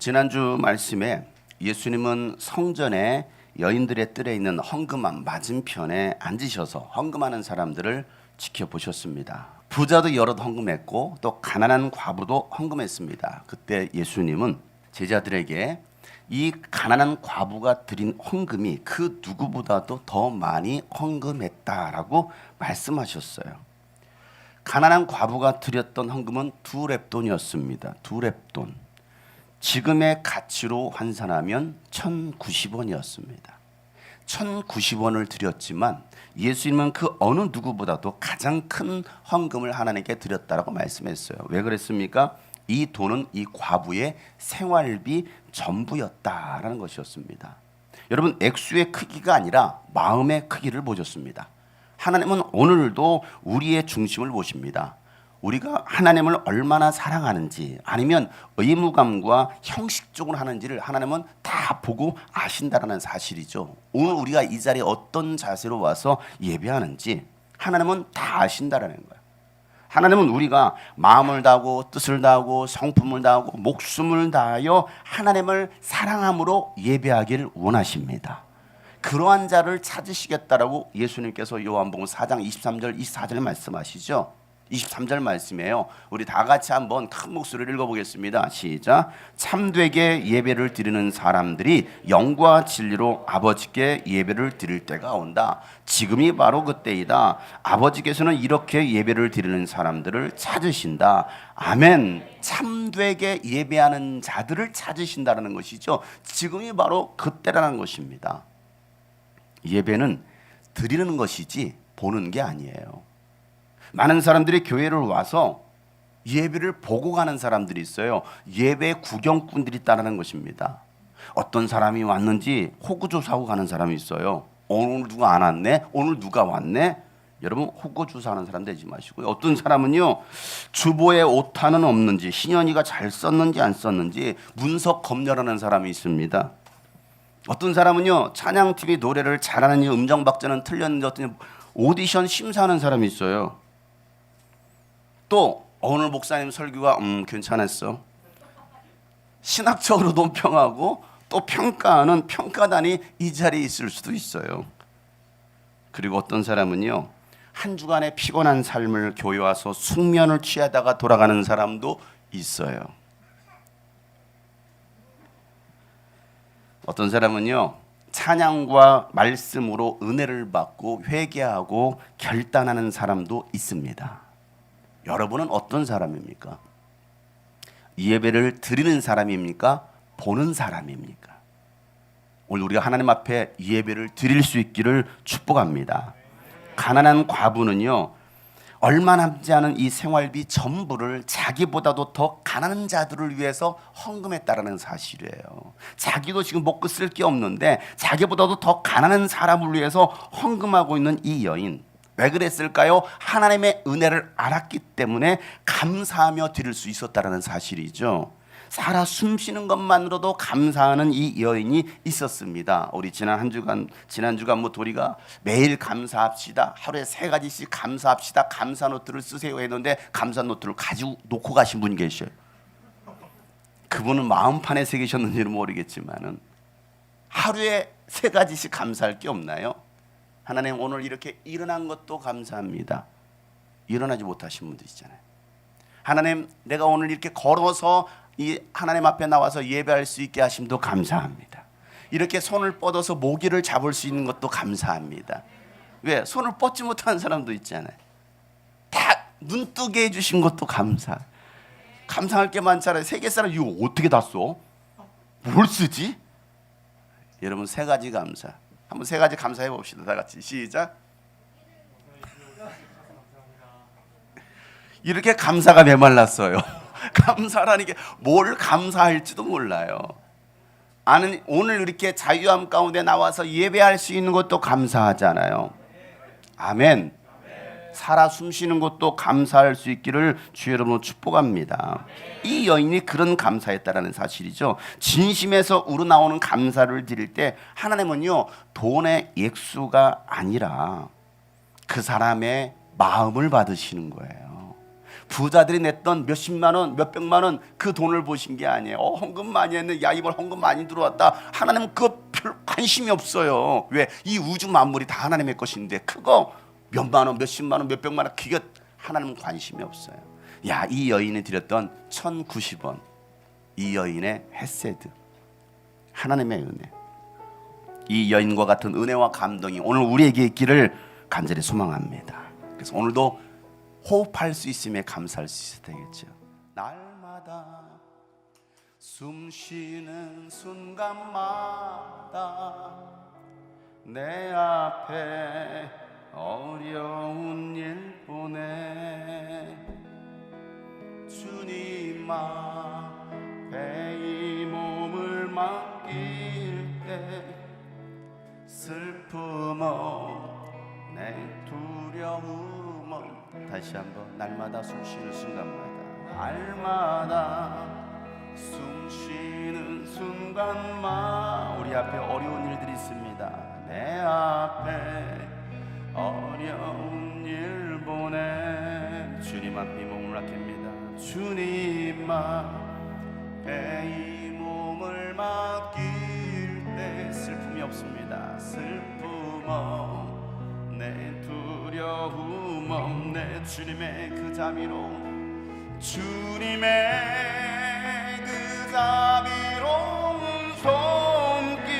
지난주 말씀에 예수님은 성전에 여인들의 뜰에 있는 헌금함 맞은편에 앉으셔서 헌금하는 사람들을 지켜보셨습니다. 부자도 여럿 헌금했고 또 가난한 과부도 헌금했습니다. 그때 예수님은 제자들에게 이 가난한 과부가 드린 헌금이 그 누구보다도 더 많이 헌금했다라고 말씀하셨어요. 가난한 과부가 드렸던 헌금은 2렙돈이었습니다. 2렙돈. 지금의 가치로 환산하면 1,090원이었습니다. 1,090원을 드렸지만 예수님은 그 어느 누구보다도 가장 큰 헌금을 하나님께 드렸다라고 말씀했어요. 왜 그랬습니까? 이 돈은 이 과부의 생활비 전부였다라는 것이었습니다. 여러분, 액수의 크기가 아니라 마음의 크기를 보셨습니다. 하나님은 오늘도 우리의 중심을 보십니다. 우리가 하나님을 얼마나 사랑하는지 아니면 의무감과 형식적으로 하는지를 하나님은 다 보고 아신다라는 사실이죠. 오늘 우리가 이 자리에 어떤 자세로 와서 예배하는지 하나님은 다 아신다라는 거예요. 하나님은 우리가 마음을 다하고 뜻을 다하고 성품을 다하고 목숨을 다하여 하나님을 사랑함으로 예배하기를 원하십니다. 그러한 자를 찾으시겠다라고 예수님께서 요한복음 4장 23절 24절에 말씀하시죠. 23절 말씀이에요. 우리 다 같이 한번 큰 목소리를 읽어보겠습니다. 시작. 참되게 예배를 드리는 사람들이 영과 진리로 아버지께 예배를 드릴 때가 온다. 지금이 바로 그때이다. 아버지께서는 이렇게 예배를 드리는 사람들을 찾으신다. 아멘. 참되게 예배하는 자들을 찾으신다는 것이죠. 지금이 바로 그때라는 것입니다. 예배는 드리는 것이지 보는 게 아니에요. 많은 사람들이 교회를 와서 예배를 보고 가는 사람들이 있어요. 예배 구경꾼들이 있다는 것입니다. 어떤 사람이 왔는지 호구조사하고 가는 사람이 있어요. 오늘 누가 안 왔네? 오늘 누가 왔네? 여러분, 호구조사하는 사람 되지 마시고요. 어떤 사람은요, 주보에 오타는 없는지, 신현이가 잘 썼는지 안 썼는지 문서 검열하는 사람이 있습니다. 어떤 사람은요, 찬양팀이 노래를 잘하는지 음정 박자는 틀렸는지 어떤 오디션 심사하는 사람이 있어요. 또 오늘 목사님 설교가 괜찮았어. 신학적으로 논평하고 또 평가하는 평가단이 이 자리에 있을 수도 있어요. 그리고 어떤 사람은요, 한 주간의 피곤한 삶을 교회 와서 숙면을 취하다가 돌아가는 사람도 있어요. 어떤 사람은요, 찬양과 말씀으로 은혜를 받고 회개하고 결단하는 사람도 있습니다. 여러분은 어떤 사람입니까? 예배를 드리는 사람입니까? 보는 사람입니까? 오늘 우리가 하나님 앞에 예배를 드릴 수 있기를 축복합니다. 가난한 과부는요, 얼마 남지 않은 이 생활비 전부를 자기보다도 더 가난한 자들을 위해서 헌금했다라는 사실이에요. 자기도 지금 먹고 쓸 게 없는데 자기보다도 더 가난한 사람을 위해서 헌금하고 있는 이 여인, 왜 그랬을까요? 하나님의 은혜를 알았기 때문에 감사하며 드릴 수 있었다라는 사실이죠. 살아 숨쉬는 것만으로도 감사하는 이 여인이 있었습니다. 우리 지난 주간 우리가 매일 감사합시다. 하루에 3가지씩 감사합시다. 감사 노트를 쓰세요 했는데 감사 노트를 가지고 놓고 가신 분이 계셔요. 그분은 마음판에 새기셨는지는 모르겠지만은 하루에 3가지씩 감사할 게 없나요? 하나님, 오늘 이렇게 일어난 것도 감사합니다. 일어나지 못하신 분들 있잖아요. 하나님, 내가 오늘 이렇게 걸어서 이 하나님 앞에 나와서 예배할 수 있게 하심도 감사합니다. 이렇게 손을 뻗어서 모기를 잡을 수 있는 것도 감사합니다. 왜? 손을 뻗지 못하는 사람도 있잖아요. 다 눈뜨게 해주신 것도 감사할 게 많잖아요. 세계 사람 이거 어떻게 다 써? 뭘 쓰지? 여러분, 3가지 감사. 한번 3가지 감사해 봅시다. 다 같이 시작. 이렇게 감사가 메말랐어요. 감사라는 게 뭘 감사할지도 몰라요. 오늘 이렇게 자유함 가운데 나와서 예배할 수 있는 것도 감사하잖아요. 아멘. 살아 숨쉬는 것도 감사할 수 있기를 주 여러분 축복합니다. 이 여인이 그런 감사했다라는 사실이죠. 진심에서 우러나오는 감사를 드릴 때 하나님은요, 돈의 액수가 아니라 그 사람의 마음을 받으시는 거예요. 부자들이 냈던 몇십만 원, 몇백만 원 그 돈을 보신 게 아니에요. 헌금 많이 했네. 야, 이번 헌금 많이 들어왔다. 하나님은 그거 별 관심이 없어요. 왜? 이 우주 만물이 다 하나님의 것인데 그거 몇만 원, 몇십만 원, 몇백만 원 그게 하나님은 관심이 없어요. 야, 이 여인이 드렸던 1090원, 이 여인의 헤세드, 하나님의 은혜, 이 여인과 같은 은혜와 감동이 오늘 우리에게 있기를 간절히 소망합니다. 그래서 오늘도 호흡할 수 있음에 감사할 수 있어야 되겠죠. 날마다 숨 쉬는 순간마다 내 앞에 어려운 일 보내 주님 앞에 이 몸을 맡길 때 슬픔어 내 두려움어 다시 한번 날마다 숨 쉬는 순간마다 날마다 숨 쉬는 순간마다 우리 앞에 어려운 일들이 있습니다. 내 앞에 어려운 일 보내 주님 앞에 이 몸을 맡깁니다. 주님 앞에 이 몸을 맡길 때 슬픔이 없습니다. 슬픔 없네 두려움 없네 주님의 그 자비로 주님의 그 자비로운 손길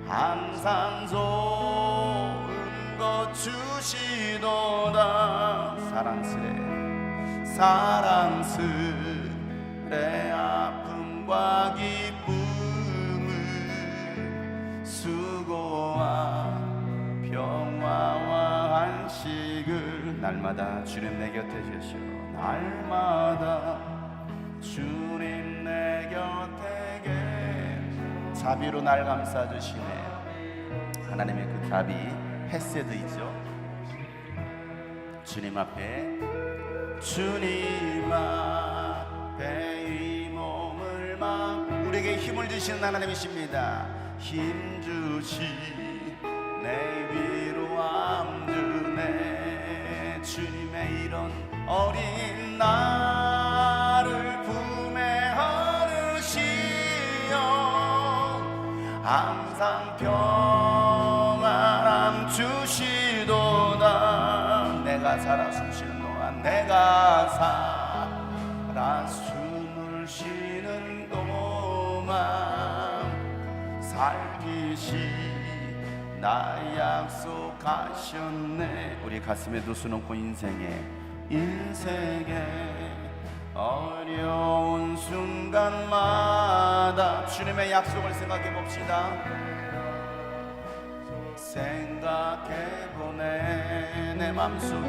항상 좋은 것 주시도다 사랑스레 아픔과 기쁨을 수고와 평화와 안식을 날마다 주님 내 곁에 계시오 날마다 주님 내 곁에 계시오 자비로 날 감싸주시네 하나님의 그 자비 헤세드이죠. 주님 앞에 이 몸을 막 우리에게 힘을 주시는 하나님이십니다. 힘 주시네 위로함 주네 주님의 이런 어린 나를 품에 안으시어 항상 평안함 주시도다 내가 살아 숨쉬는 동안 내가 살아 숨을 쉬는 동안 살기시 나 약속하셨네 우리 가슴에 두 손 얹고 인생에 어려운 순간마다 주님의 약속을 생각해 봅시다. 생각해보네 내 맘속에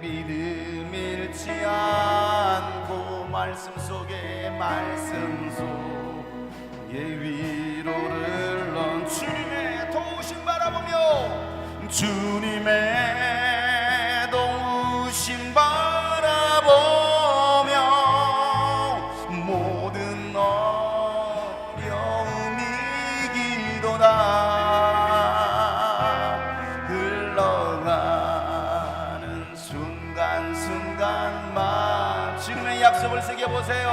믿음 잃지 않고 말씀 속에 위로를 넣은 주님의 도우심 바라보며 주님의 도우심 바라보며 모든 어려움이 이기도다 흘러가는 순간순간만 주님의 약속을 새겨보세요.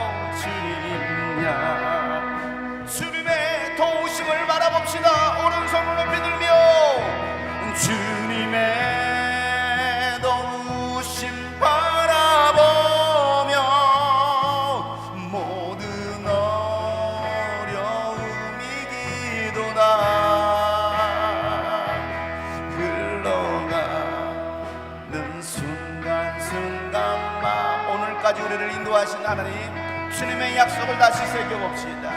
주님의 도우심을 바라봅시다. 오른손을 높이 들며 주님의 도우심 바라보며 모든 어려움 이기도다 흘러가는 순간순간만 오늘까지 우리를 인도하신 하나님 주님의 약속을 다시 새겨봅시다.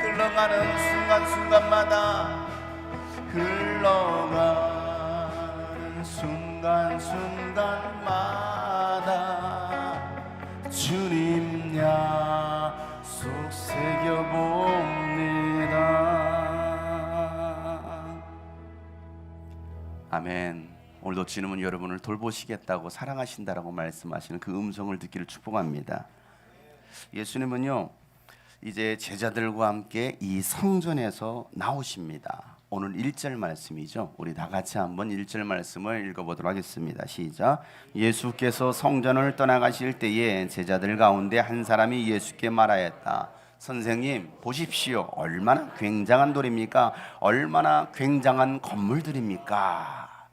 흘러가는 순간순간마다 흘러가는 순간순간마다 주님 약속 새겨봅니다. 아멘. 오늘도 주님은 여러분을 돌보시겠다고 사랑하신다라고 말씀하시는 그 음성을 듣기를 축복합니다. 예수님은요 이제 제자들과 함께 이 성전에서 나오십니다. 오늘 1절 말씀이죠. 우리 다 같이 한번 1절 말씀을 읽어보도록 하겠습니다. 시작. 예수께서 성전을 떠나가실 때에 제자들 가운데 한 사람이 예수께 말하였다. 선생님, 보십시오. 얼마나 굉장한 돌입니까? 얼마나 굉장한 건물들입니까?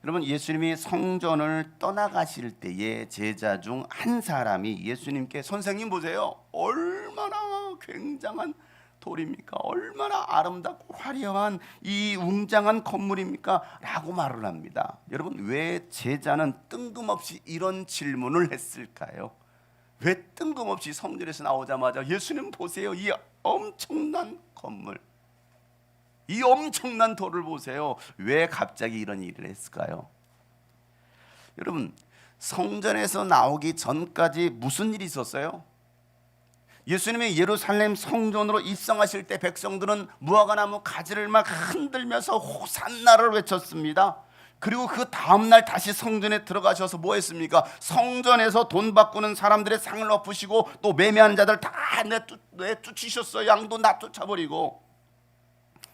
여러분, 예수님이 성전을 떠나가실 때에 제자 중 한 사람이 예수님께 선생님 보세요. 얼마나 굉장한 돌입니까? 얼마나 아름답고 화려한 이 웅장한 건물입니까? 라고 말을 합니다. 여러분, 왜 제자는 뜬금없이 이런 질문을 했을까요? 왜 뜬금없이 성전에서 나오자마자 예수님 보세요. 이 엄청난 건물, 이 엄청난 돌을 보세요. 왜 갑자기 이런 일을 했을까요? 여러분, 성전에서 나오기 전까지 무슨 일이 있었어요? 예수님이 예루살렘 성전으로 입성하실 때 백성들은 무화과나무 가지를 막 흔들면서 호산나를 외쳤습니다. 그리고 그 다음날 다시 성전에 들어가셔서 뭐 했습니까? 성전에서 돈 바꾸는 사람들의 상을 엎으시고 또 매매하는 자들 다 내쫓으셨어요. 양도 다 쫓아버리고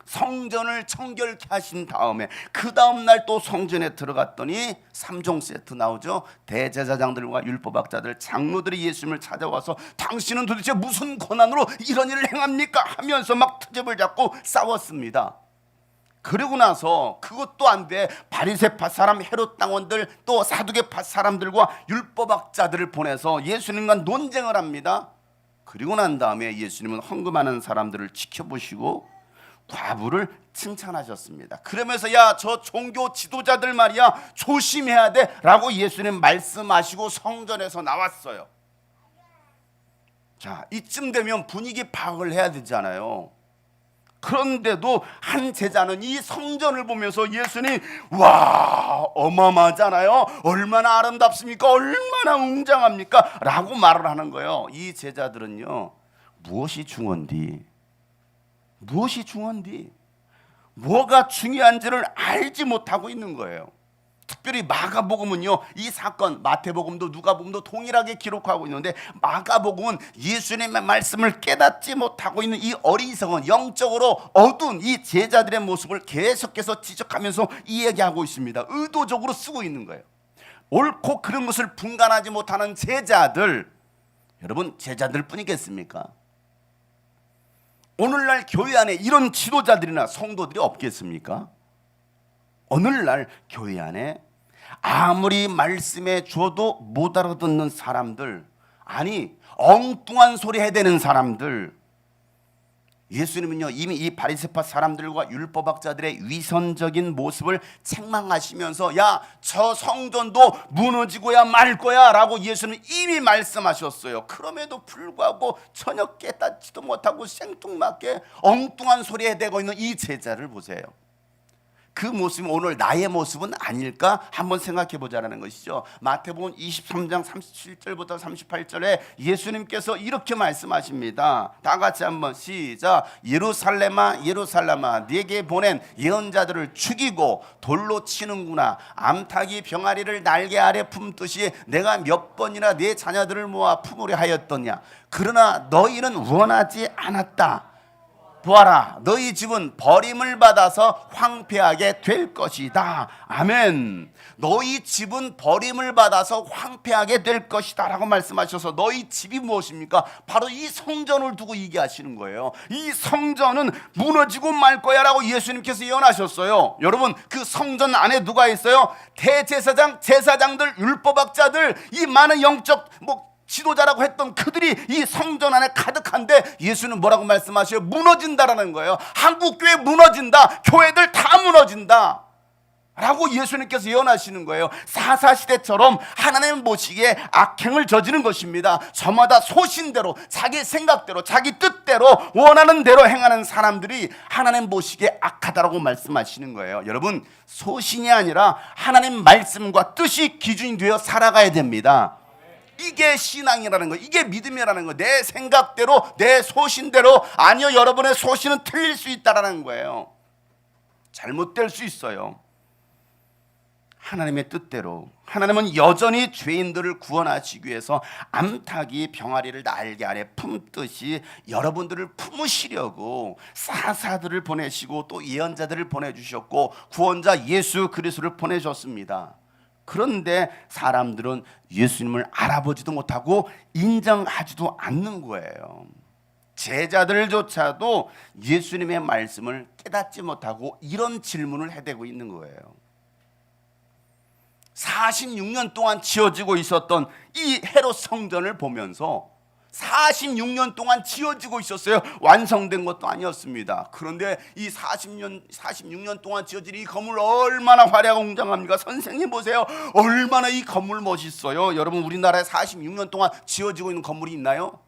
성전을 청결케 하신 다음에 그 다음날 또 성전에 들어갔더니 3종 세트 나오죠. 대제사장들과 율법학자들, 장로들이 예수님을 찾아와서 당신은 도대체 무슨 권한으로 이런 일을 행합니까? 하면서 막 트집을 잡고 싸웠습니다. 그러고 나서 그것도 안 돼. 바리새파 사람, 헤롯 당원들, 또 사두개파 사람들과 율법학자들을 보내서 예수님과 논쟁을 합니다. 그리고 난 다음에 예수님은 헌금하는 사람들을 지켜보시고 과부를 칭찬하셨습니다. 그러면서 야, 저 종교 지도자들 말이야 조심해야 돼 라고 예수님 말씀하시고 성전에서 나왔어요. 자, 이쯤 되면 분위기 파악을 해야 되잖아요. 그런데도 한 제자는 이 성전을 보면서 예수님, 와, 어마어마하잖아요. 얼마나 아름답습니까? 얼마나 웅장합니까? 라고 말을 하는 거예요. 이 제자들은요, 무엇이 중요한디, 뭐가 중요한지를 알지 못하고 있는 거예요. 특별히 마가복음은요, 이 사건 마태복음도 누가복음도 동일하게 기록하고 있는데 마가복음은 예수님의 말씀을 깨닫지 못하고 있는 이 어리석은 영적으로 어두운 이 제자들의 모습을 계속해서 지적하면서 이야기하고 있습니다. 의도적으로 쓰고 있는 거예요. 옳고 그른 것을 분간하지 못하는 제자들, 여러분 제자들 뿐이겠습니까? 오늘날 교회 안에 이런 지도자들이나 성도들이 없겠습니까? 오늘날 교회 안에 아무리 말씀해 줘도 못 알아듣는 사람들, 아니 엉뚱한 소리 해대는 사람들, 예수님은요 이미 이 바리새파 사람들과 율법학자들의 위선적인 모습을 책망하시면서 야, 저 성전도 무너지고야 말 거야 라고 예수님은 이미 말씀하셨어요. 그럼에도 불구하고 전혀 깨닫지도 못하고 생뚱맞게 엉뚱한 소리에 대고 있는 이 제자를 보세요. 그 모습이 오늘 나의 모습은 아닐까 한번 생각해 보자라는 것이죠. 마태복음 23장 37절부터 38절에 예수님께서 이렇게 말씀하십니다. 다 같이 한번 시작. 예루살렘아 예루살렘아, 네게 보낸 예언자들을 죽이고 돌로 치는구나. 암탉이 병아리를 날개 아래 품듯이 내가 몇 번이나 네 자녀들을 모아 품으려 하였더냐. 그러나 너희는 원하지 않았다. 보아라, 너희 집은 버림을 받아서 황폐하게 될 것이다. 아멘. 너희 집은 버림을 받아서 황폐하게 될 것이다 라고 말씀하셔서 너희 집이 무엇입니까? 바로 이 성전을 두고 얘기하시는 거예요. 이 성전은 무너지고 말 거야 라고 예수님께서 예언하셨어요. 여러분, 그 성전 안에 누가 있어요? 대제사장, 제사장들, 율법학자들, 이 많은 영적 지도자라고 했던 그들이 이 성전 안에 가득한데 예수는 뭐라고 말씀하셔요? 무너진다라는 거예요. 한국교회 무너진다. 교회들 다 무너진다 라고 예수님께서 예언하시는 거예요. 사사시대처럼 하나님 보시기에 악행을 저지른 것입니다. 저마다 소신대로, 자기 생각대로, 자기 뜻대로, 원하는 대로 행하는 사람들이 하나님 보시기에 악하다라고 말씀하시는 거예요. 여러분, 소신이 아니라 하나님 말씀과 뜻이 기준이 되어 살아가야 됩니다. 이게 신앙이라는 거, 이게 믿음이라는 거. 내 생각대로, 내 소신대로. 아니요, 여러분의 소신은 틀릴 수 있다라는 거예요. 잘못될 수 있어요. 하나님의 뜻대로, 하나님은 여전히 죄인들을 구원하시기 위해서 암탉이 병아리를 날개 아래 품듯이 여러분들을 품으시려고 사사들을 보내시고 또 예언자들을 보내주셨고 구원자 예수 그리스도를 보내셨습니다. 그런데 사람들은 예수님을 알아보지도 못하고 인정하지도 않는 거예요. 제자들조차도 예수님의 말씀을 깨닫지 못하고 이런 질문을 해대고 있는 거예요. 46년 동안 지어지고 있었던 이 헤롯 성전을 보면서 46년 동안 지어지고 있었어요. 완성된 것도 아니었습니다. 그런데 이 46년 동안 지어진 이 건물 얼마나 화려하고 웅장합니까? 선생님 보세요. 얼마나 이 건물 멋있어요. 여러분 우리나라에 46년 동안 지어지고 있는 건물이 있나요?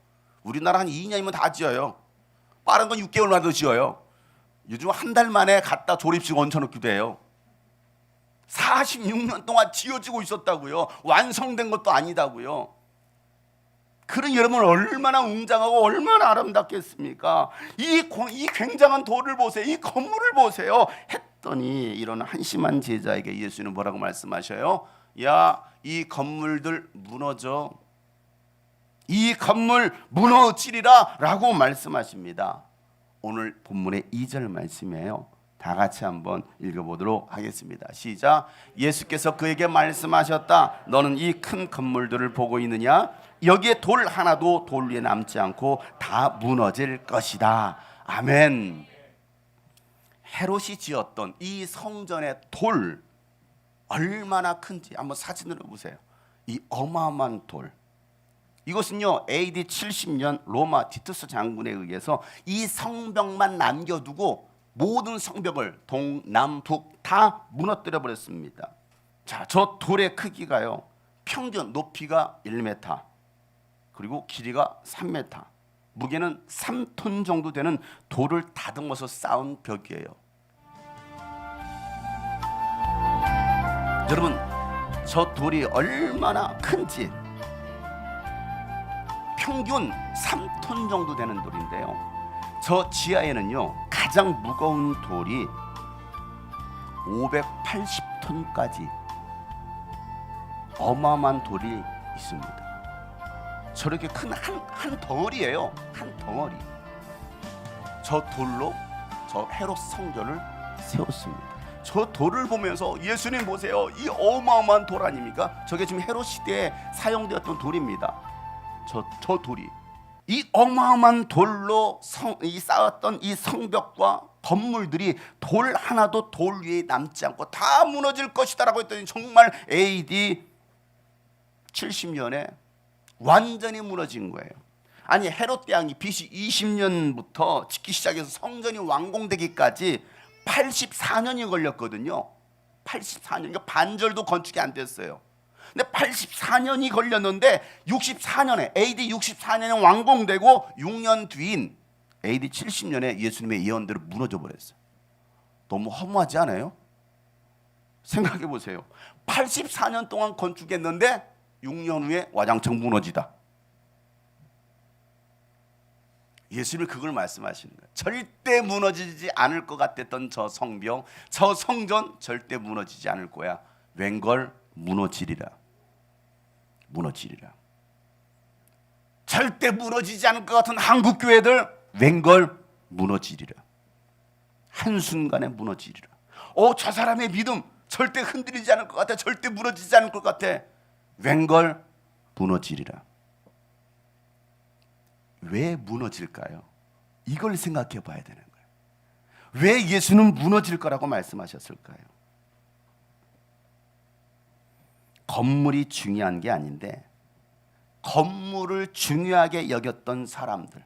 우리나라 한 2년이면 다 지어요. 빠른 건 6개월만 더 지어요. 요즘 한 달 만에 갖다 조립식 얹혀놓기도 해요. 46년 동안 지어지고 있었다고요. 완성된 것도 아니다고요. 그런 여러분 얼마나 웅장하고 얼마나 아름답겠습니까? 이 굉장한 돌을 보세요. 이 건물을 보세요. 했더니 이런 한심한 제자에게 예수는 뭐라고 말씀하셔요? 야, 이 건물들 무너져. 이 건물 무너지리라 라고 말씀하십니다. 오늘 본문의 2절 말씀이에요. 다 같이 한번 읽어보도록 하겠습니다. 시작. 예수께서 그에게 말씀하셨다. 너는 이 큰 건물들을 보고 있느냐? 여기에 돌 하나도 돌 위에 남지 않고 다 무너질 것이다. 아멘. 헤롯이 지었던 이 성전의 돌 얼마나 큰지 한번 사진으로 보세요. 이 어마어마한 돌. 이것은요 AD 70년 로마 티투스 장군에 의해서 이 성벽만 남겨두고 모든 성벽을 동남북 다 무너뜨려 버렸습니다. 자, 저 돌의 크기가요 평균 높이가 1m 그리고 길이가 3m, 무게는 3톤 정도 되는 돌을 다듬어서 쌓은 벽이에요. 여러분 저 돌이 얼마나 큰지 평균 3톤 정도 되는 돌인데요. 저 지하에는요 가장 무거운 돌이 580톤까지 어마어마한 돌이 있습니다. 저렇게 큰 한 덩어리예요. 한 덩어리. 저 돌로 저 헤롯 성전을 세웠습니다. 저 돌을 보면서 예수님 보세요. 이 어마어마한 돌 아닙니까? 저게 지금 헤롯 시대에 사용되었던 돌입니다. 저 돌이 이 어마어마한 돌로 쌓았던 이 성벽과 건물들이 돌 하나도 돌 위에 남지 않고 다 무너질 것이다라고 했더니 정말 AD 70년에 완전히 무너진 거예요. 아니 헤롯 대왕이 BC 20년부터 짓기 시작해서 성전이 완공되기까지 84년이 걸렸거든요. 84년, 그러니까 반절도 건축이 안 됐어요. 근데 84년이 걸렸는데 64년에 AD 64년에 완공되고 6년 뒤인 AD 70년에 예수님의 예언대로 무너져 버렸어요. 너무 허무하지 않아요? 생각해 보세요. 84년 동안 건축했는데 6년 후에 와장창 무너지다. 예수님이 그걸 말씀하시는 거예요. 절대 무너지지 않을 것 같았던 저 성벽, 저 성전 절대 무너지지 않을 거야. 웬걸 무너지리라. 무너지리라. 절대 무너지지 않을 것 같은 한국 교회들 웬걸 무너지리라. 한순간에 무너지리라. 저 사람의 믿음 절대 흔들리지 않을 것 같아. 절대 무너지지 않을 것 같아. 웬걸 무너지리라. 왜 무너질까요? 이걸 생각해 봐야 되는 거예요. 왜 예수는 무너질 거라고 말씀하셨을까요? 건물이 중요한 게 아닌데 건물을 중요하게 여겼던 사람들,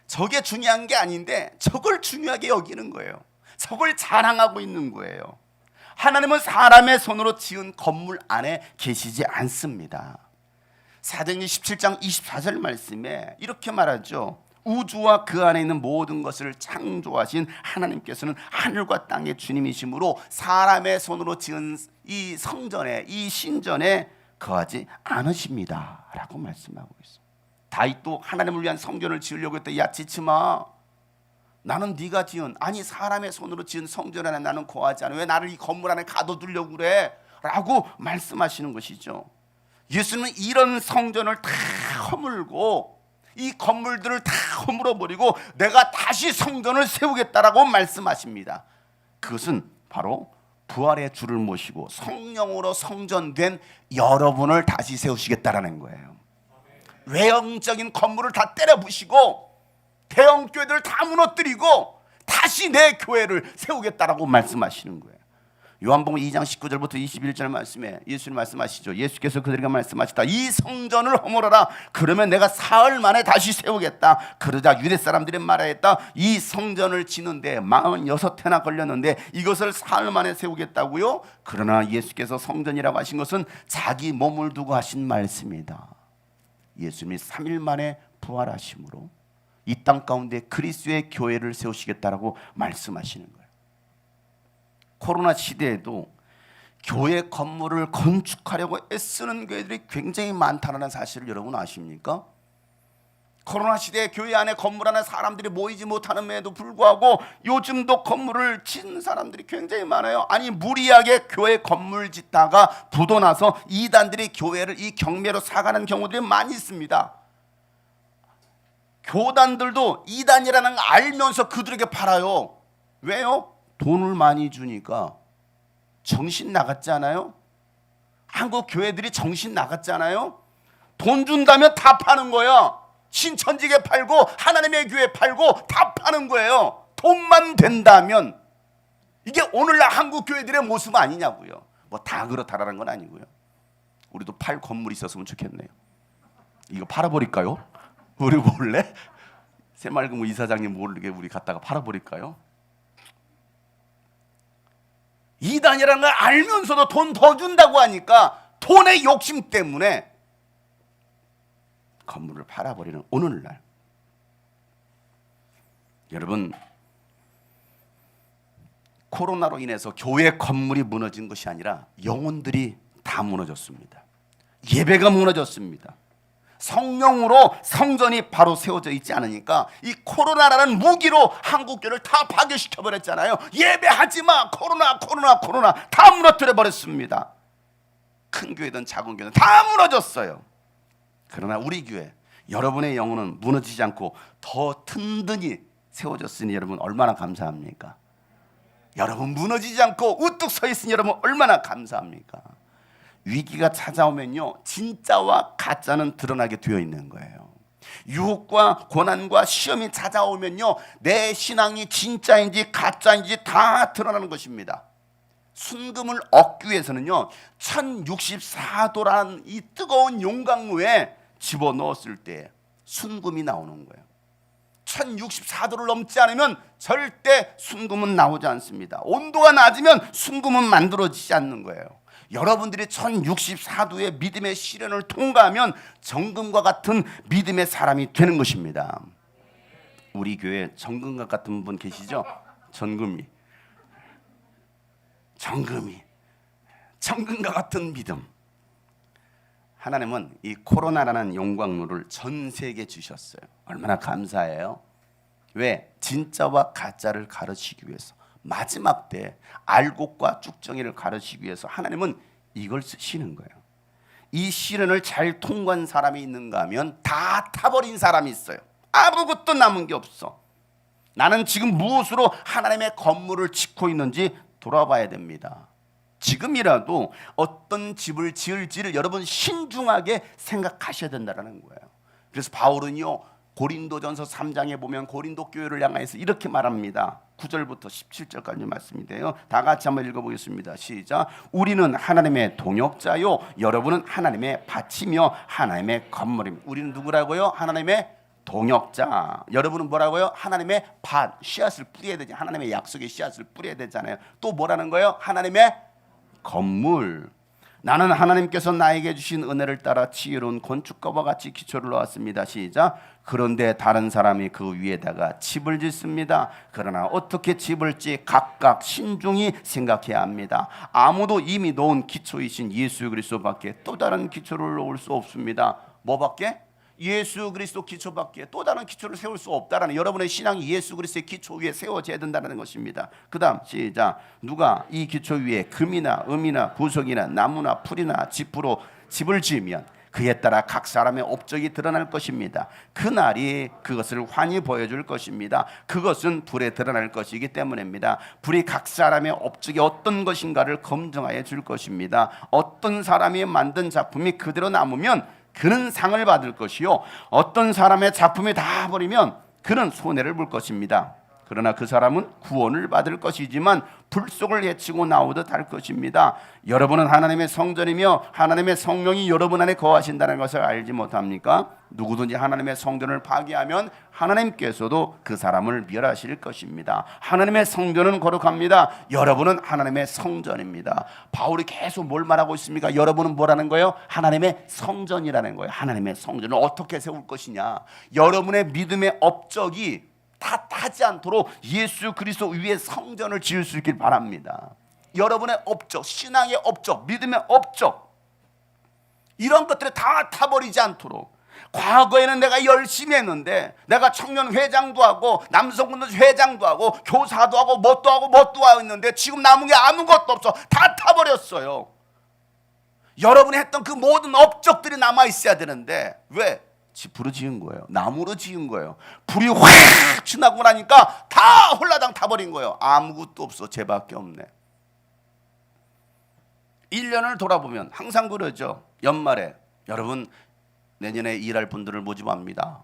저게 중요한 게 아닌데 저걸 중요하게 여기는 거예요. 저걸 자랑하고 있는 거예요. 하나님은 사람의 손으로 지은 건물 안에 계시지 않습니다. 사도행전 17장 24절 말씀에 이렇게 말하죠. 우주와 그 안에 있는 모든 것을 창조하신 하나님께서는 하늘과 땅의 주님이시므로 사람의 손으로 지은 이 성전에, 이 신전에 거하지 않으십니다 라고 말씀하고 있어요. 다윗도 하나님을 위한 성전을 지으려고 했더니 야 지치 마. 나는 네가 지은, 아니 사람의 손으로 지은 성전 안에 나는 거하지 않아. 왜 나를 이 건물 안에 가둬두려고 그래? 라고 말씀하시는 것이죠. 예수님은 이런 성전을 다 허물고 이 건물들을 다 허물어버리고 내가 다시 성전을 세우겠다라고 말씀하십니다. 그것은 바로 부활의 주를 모시고 성령으로 성전된 여러분을 다시 세우시겠다라는 거예요. 외형적인 건물을 다 때려부시고 대형교회들을 다 무너뜨리고 다시 내 교회를 세우겠다라고 말씀하시는 거예요. 요한복음 2장 19절부터 21절 말씀에 예수님 말씀하시죠. 예수께서 그들에게 말씀하시다. 이 성전을 허물어라. 그러면 내가 사흘 만에 다시 세우겠다. 그러자 유대 사람들이 말하였다. 이 성전을 지는데 46해나 걸렸는데 이것을 사흘 만에 세우겠다고요? 그러나 예수께서 성전이라고 하신 것은 자기 몸을 두고 하신 말씀이다. 예수님이 3일 만에 부활하심으로 이 땅 가운데 그리스도의 교회를 세우시겠다라고 말씀하시는 거예요. 코로나 시대에도 교회 건물을 건축하려고 애쓰는 교회들이 굉장히 많다는 사실을 여러분 아십니까? 코로나 시대에 교회 안에 건물 안에 사람들이 모이지 못하는데도 불구하고 요즘도 건물을 짓는 사람들이 굉장히 많아요. 아니 무리하게 교회 건물 짓다가 부도나서 이단들이 교회를 이 경매로 사가는 경우들이 많이 있습니다. 교단들도 이단이라는 걸 알면서 그들에게 팔아요. 왜요? 돈을 많이 주니까. 정신 나갔잖아요. 한국 교회들이 정신 나갔잖아요. 돈 준다면 다 파는 거야. 신천지게 팔고 하나님의 교회 팔고 다 파는 거예요. 돈만 된다면. 이게 오늘날 한국 교회들의 모습 아니냐고요. 뭐 다 그렇다라는 건 아니고요. 우리도 팔 건물이 있었으면 좋겠네요. 이거 팔아버릴까요? 우리 몰래? 새말금 이사장님 모르게 우리 갖다가 팔아버릴까요? 이단이라는 걸 알면서도 돈 더 준다고 하니까 돈의 욕심 때문에 건물을 팔아버리는 오늘날. 여러분, 코로나로 인해서 교회 건물이 무너진 것이 아니라 영혼들이 다 무너졌습니다. 예배가 무너졌습니다. 성령으로 성전이 바로 세워져 있지 않으니까 이 코로나라는 무기로 한국교회를 다 파괴시켜 버렸잖아요. 예배하지 마. 코로나 다 무너뜨려 버렸습니다. 큰 교회든 작은 교회든 다 무너졌어요. 그러나 우리 교회 여러분의 영혼은 무너지지 않고 더 든든히 세워졌으니 여러분 얼마나 감사합니까? 여러분 무너지지 않고 우뚝 서 있으니 여러분 얼마나 감사합니까? 위기가 찾아오면요 진짜와 가짜는 드러나게 되어 있는 거예요. 유혹과 고난과 시험이 찾아오면요 내 신앙이 진짜인지 가짜인지 다 드러나는 것입니다. 순금을 얻기 위해서는요 1064도라는 이 뜨거운 용광로에 집어넣었을 때 순금이 나오는 거예요. 1064도를 넘지 않으면 절대 순금은 나오지 않습니다. 온도가 낮으면 순금은 만들어지지 않는 거예요. 여러분들이 1064도의 믿음의 시련을 통과하면 정금과 같은 믿음의 사람이 되는 것입니다. 우리 교회 정금과 같은 분 계시죠? 정금과 같은 믿음. 하나님은 이 코로나라는 용광로를 전 세계에 주셨어요. 얼마나 감사해요. 왜? 진짜와 가짜를 가르치기 위해서. 마지막 때 알곡과 쭉정이를 가르치기 위해서 하나님은 이걸 쓰시는 거예요. 이 시련을 잘 통과한 사람이 있는가 하면 다 타버린 사람이 있어요. 아무것도 남은 게 없어. 나는 지금 무엇으로 하나님의 건물을 짓고 있는지 돌아봐야 됩니다. 지금이라도 어떤 집을 지을지를 여러분 신중하게 생각하셔야 된다는 거예요. 그래서 바울은요 고린도전서 3장에 보면 고린도 교회를 향해서 이렇게 말합니다. 9절부터 17절까지 말씀인데요. 다 같이 한번 읽어보겠습니다. 시작. 우리는 하나님의 동역자요 여러분은 하나님의 밭이며 하나님의 건물입니다. 우리는 누구라고요? 하나님의 동역자. 여러분은 뭐라고요? 하나님의 밭, 씨앗을 뿌려야 되지. 하나님의 약속의 씨앗을 뿌려야 되잖아요. 또 뭐라는 거예요? 하나님의 건물. 나는 하나님께서 나에게 주신 은혜를 따라 지혜로운 건축가와 같이 기초를 놓았습니다. 시작. 그런데 다른 사람이 그 위에다가 집을 짓습니다. 그러나 어떻게 집을지 각각 신중히 생각해야 합니다. 아무도 이미 놓은 기초이신 예수 그리스도밖에 또 다른 기초를 놓을 수 없습니다. 뭐밖에? 예수 그리스도 기초밖에 또 다른 기초를 세울 수 없다라는, 여러분의 신앙이 예수 그리스도의 기초 위에 세워져야 된다는 것입니다. 그 다음 시작. 누가 이 기초 위에 금이나 음이나 부석이나 나무나 풀이나 짚으로 집을 지으면 그에 따라 각 사람의 업적이 드러날 것입니다. 그날이 그것을 환히 보여줄 것입니다. 그것은 불에 드러날 것이기 때문입니다. 불이 각 사람의 업적이 어떤 것인가를 검증하여 줄 것입니다. 어떤 사람이 만든 작품이 그대로 남으면 그는 상을 받을 것이요, 어떤 사람의 작품이 다 버리면 그는 손해를 볼 것입니다. 그러나 그 사람은 구원을 받을 것이지만 불속을 헤치고 나오듯 할 것입니다. 여러분은 하나님의 성전이며 하나님의 성령이 여러분 안에 거하신다는 것을 알지 못합니까? 누구든지 하나님의 성전을 파괴하면 하나님께서도 그 사람을 멸하실 것입니다. 하나님의 성전은 거룩합니다. 여러분은 하나님의 성전입니다. 바울이 계속 뭘 말하고 있습니까? 여러분은 뭐라는 거예요? 하나님의 성전이라는 거예요. 하나님의 성전을 어떻게 세울 것이냐? 여러분의 믿음의 업적이 탓하지 않도록 예수 그리스도 위에 성전을 지을 수 있길 바랍니다. 여러분의 업적, 신앙의 업적, 믿음의 업적, 이런 것들을 다 타버리지 않도록. 과거에는 내가 열심히 했는데, 내가 청년 회장도 하고 남성군도 회장도 하고 교사도 하고 뭣도 하고 뭣도 하고 있는데 지금 남은 게 아무것도 없어. 다 타버렸어요. 여러분이 했던 그 모든 업적들이 남아 있어야 되는데 왜? 불로 지은 거예요. 나무로 지은 거예요. 불이 확 지나고 나니까 다 홀라당 타버린 거예요. 아무것도 없어. 쟤밖에 없네. 1년을 돌아보면 항상 그러죠. 연말에 여러분 내년에 일할 분들을 모집합니다.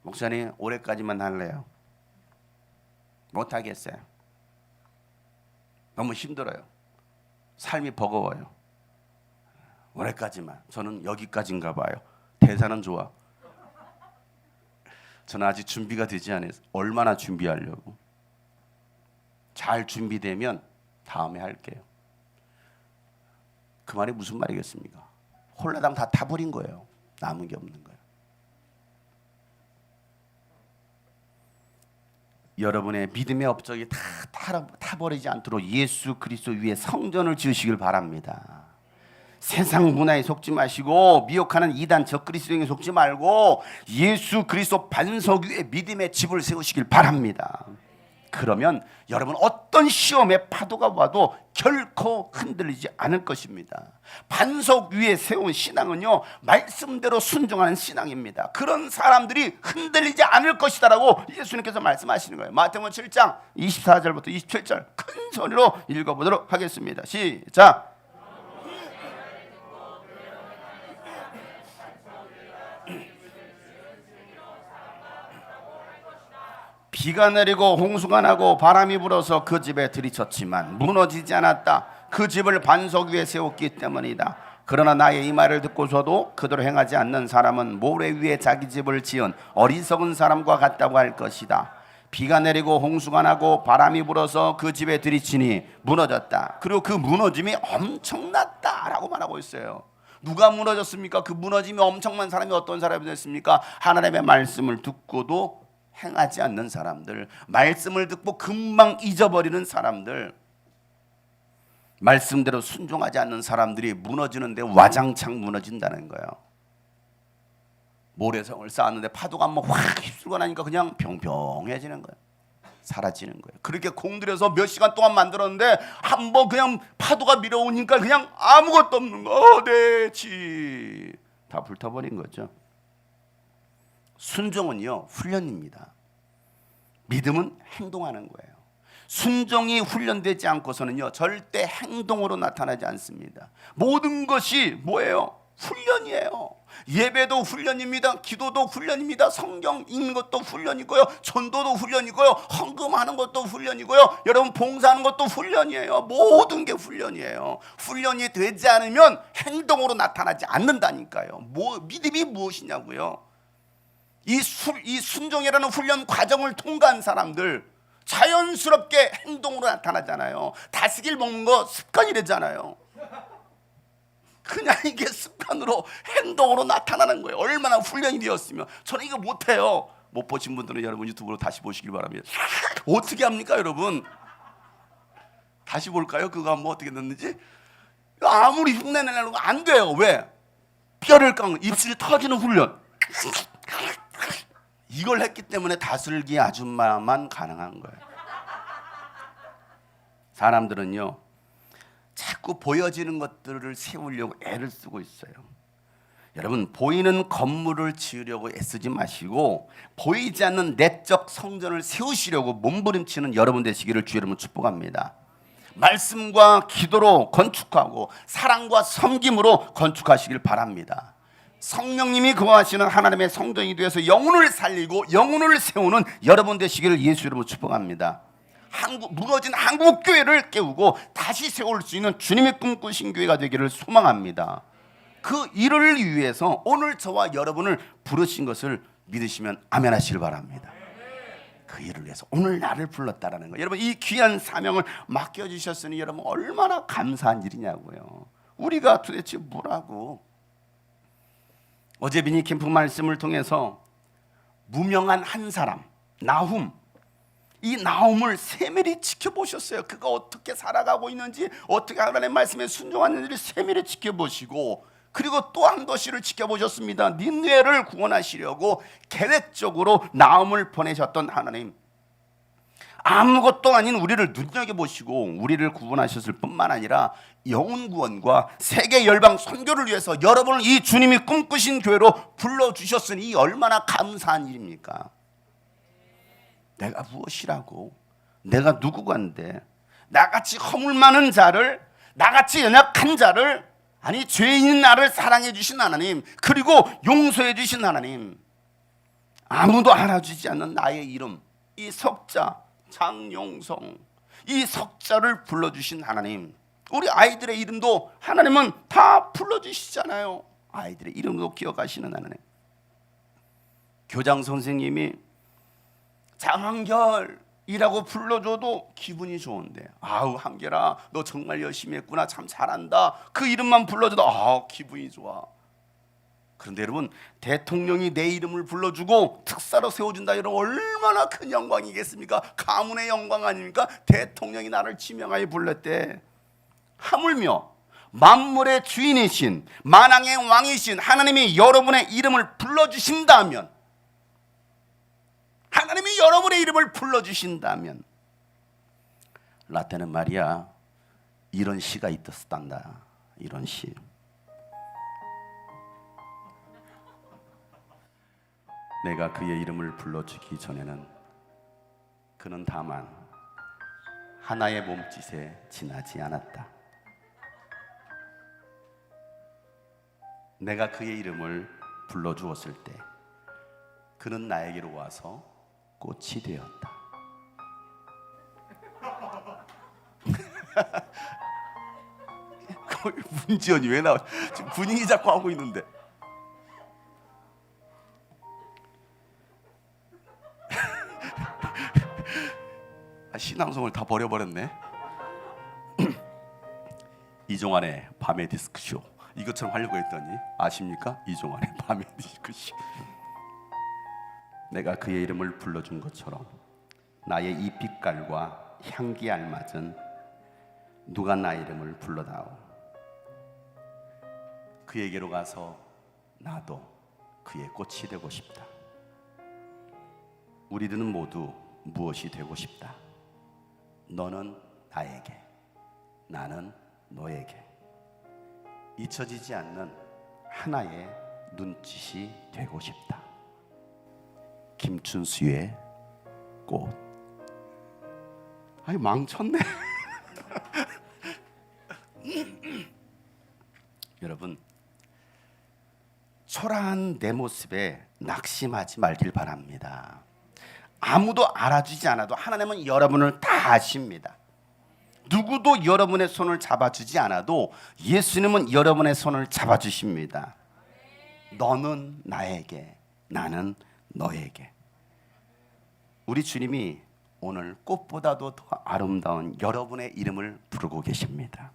목사님 올해까지만 할래요. 못하겠어요. 너무 힘들어요. 삶이 버거워요. 올해까지만. 저는 여기까지인가 봐요. 대사는 좋아. 저는 아직 준비가 되지 않아서. 얼마나 준비하려고. 잘 준비되면 다음에 할게요. 그 말이 무슨 말이겠습니까? 홀라당 다 타버린 거예요. 남은 게 없는 거예요. 여러분의 믿음의 업적이 다 타버리지 않도록 예수 그리스도 위에 성전을 지으시길 바랍니다. 세상 문화에 속지 마시고 미혹하는 이단 적그리스도에 속지 말고 예수 그리스도 반석 위에 믿음의 집을 세우시길 바랍니다. 그러면 여러분 어떤 시험의 파도가 와도 결코 흔들리지 않을 것입니다. 반석 위에 세운 신앙은요, 말씀대로 순종하는 신앙입니다. 그런 사람들이 흔들리지 않을 것이다라고 예수님께서 말씀하시는 거예요. 마태복음 7장 24절부터 27절 큰 소리로 읽어보도록 하겠습니다. 시작. 비가 내리고 홍수가 나고 바람이 불어서 그 집에 들이쳤지만 무너지지 않았다. 그 집을 반석 위에 세웠기 때문이다. 그러나 나의 이 말을 듣고서도 그대로 행하지 않는 사람은 모래 위에 자기 집을 지은 어리석은 사람과 같다고 할 것이다. 비가 내리고 홍수가 나고 바람이 불어서 그 집에 들이치니 무너졌다. 그리고 그 무너짐이 엄청났다라고 말하고 있어요. 누가 무너졌습니까? 그 무너짐이 엄청난 사람이 어떤 사람이 됐습니까? 하나님의 말씀을 듣고도 행하지 않는 사람들, 말씀을 듣고 금방 잊어버리는 사람들, 말씀대로 순종하지 않는 사람들이 무너지는데 와장창 무너진다는 거예요. 모래성을 쌓았는데 파도가 한번 확 휩쓸고 나니까 그냥 평평해지는 거예요. 사라지는 거예요. 그렇게 공들여서 몇 시간 동안 만들었는데 한번 그냥 파도가 밀어오니까 그냥 아무것도 없는 거. 네, 다 불타버린 거죠. 순종은요, 훈련입니다. 믿음은 행동하는 거예요. 순종이 훈련되지 않고서는요, 절대 행동으로 나타나지 않습니다. 모든 것이 뭐예요? 훈련이에요. 예배도 훈련입니다. 기도도 훈련입니다. 성경 읽는 것도 훈련이고요. 전도도 훈련이고요. 헌금하는 것도 훈련이고요. 여러분 봉사하는 것도 훈련이에요. 모든 게 훈련이에요. 훈련이 되지 않으면 행동으로 나타나지 않는다니까요. 믿음이 무엇이냐고요. 이 순종이라는 훈련 과정을 통과한 사람들 자연스럽게 행동으로 나타나잖아요. 다시길 먹는 거 습관이래잖아요. 그냥 이게 습관으로 행동으로 나타나는 거예요. 얼마나 훈련이 되었으면. 저는 이거 못해요. 못 보신 분들은 여러분 유튜브로 다시 보시길 바랍니다. 어떻게 합니까 여러분? 다시 볼까요? 그거 한번 어떻게 넣는지? 아무리 흉내내려고 안 돼요. 왜? 뼈를 깎는, 입술이 터지는 훈련, 이걸 했기 때문에 다슬기 아줌마만 가능한 거예요. 사람들은요 자꾸 보여지는 것들을 세우려고 애를 쓰고 있어요. 여러분, 보이는 건물을 지으려고 애쓰지 마시고 보이지 않는 내적 성전을 세우시려고 몸부림치는 여러분 되시기를 주 이름으로 축복합니다. 말씀과 기도로 건축하고 사랑과 섬김으로 건축하시길 바랍니다. 성령님이 거하시는 하나님의 성전이 되어서 영혼을 살리고 영혼을 세우는 여러분 되시기를 예수 이름으로 축복합니다. 무너진 한국 교회를 깨우고 다시 세울 수 있는 주님의 꿈꾸신 교회가 되기를 소망합니다. 그 일을 위해서 오늘 저와 여러분을 부르신 것을 믿으시면 아멘 하시길 바랍니다. 그 일을 위해서 오늘 나를 불렀다라는 거, 여러분 이 귀한 사명을 맡겨주셨으니 여러분 얼마나 감사한 일이냐고요. 우리가 도대체 뭐라고. 어제 미니 캠프 말씀을 통해서 무명한 한 사람 나훔, 이 나훔을 세밀히 지켜보셨어요. 그가 어떻게 살아가고 있는지, 어떻게 하나님의 말씀에 순종하는지를 세밀히 지켜보시고, 그리고 또 한 도시를 지켜보셨습니다. 닌웨를 구원하시려고 계획적으로 나훔을 보내셨던 하나님, 아무것도 아닌 우리를 눈여겨보시고 우리를 구원하셨을 뿐만 아니라 영혼 구원과 세계 열방 선교를 위해서 여러분을 이 주님이 꿈꾸신 교회로 불러주셨으니 얼마나 감사한 일입니까? 내가 무엇이라고, 내가 누구간데 나같이 허물 많은 자를, 나같이 연약한 자를, 아니 죄인인 나를 사랑해 주신 하나님, 그리고 용서해 주신 하나님, 아무도 알아주지 않는 나의 이름, 이 석자 장용성, 이 석자를 불러주신 하나님, 우리 아이들의 이름도 하나님은 다 불러주시잖아요. 아이들의 이름도 기억하시는 하나님. 교장 선생님이 장한결이라고 불러줘도 기분이 좋은데, 아우 한결아 너 정말 열심히 했구나, 참 잘한다, 그 이름만 불러줘도 아 기분이 좋아. 그런데 여러분, 대통령이 내 이름을 불러주고 특사로 세워준다, 여러분 얼마나 큰 영광이겠습니까? 가문의 영광 아닙니까? 대통령이 나를 지명하여 불렀대. 하물며 만물의 주인이신 만왕의 왕이신 하나님이 여러분의 이름을 불러주신다면, 하나님이 여러분의 이름을 불러주신다면, 라떼는 말이야 이런 시가 있었단다. 이런 시. 내가 그의 이름을 불러주기 전에는 그는 다만 하나의 몸짓에 지나지 않았다. 내가 그의 이름을 불러주었을 때 그는 나에게로 와서 꽃이 되었다. 문지연이 왜 나와? 지금 분위기 잡고 하고 있는데. 신앙송을 다 버려버렸네. 이종환의 밤의 디스크쇼, 이것처럼 하려고 했더니 아십니까? 이종환의 밤의 디스크쇼. 내가 그의 이름을 불러준 것처럼 나의 이 빛깔과 향기에 알맞은 누가 나의 이름을 불러다오. 그에게로 가서 나도 그의 꽃이 되고 싶다. 우리들은 모두 무엇이 되고 싶다. 너는 나에게, 나는 너에게 잊혀지지 않는 하나의 눈짓이 되고 싶다. 김춘수의 꽃. 아니 망쳤네. 여러분, 초라한 내 모습에 낙심하지 말길 바랍니다. 아무도 알아주지 않아도 하나님은 여러분을 다 아십니다. 누구도 여러분의 손을 잡아주지 않아도 예수님은 여러분의 손을 잡아주십니다. 너는 나에게, 나는 너에게. 우리 주님이 오늘 꽃보다도 더 아름다운 여러분의 이름을 부르고 계십니다.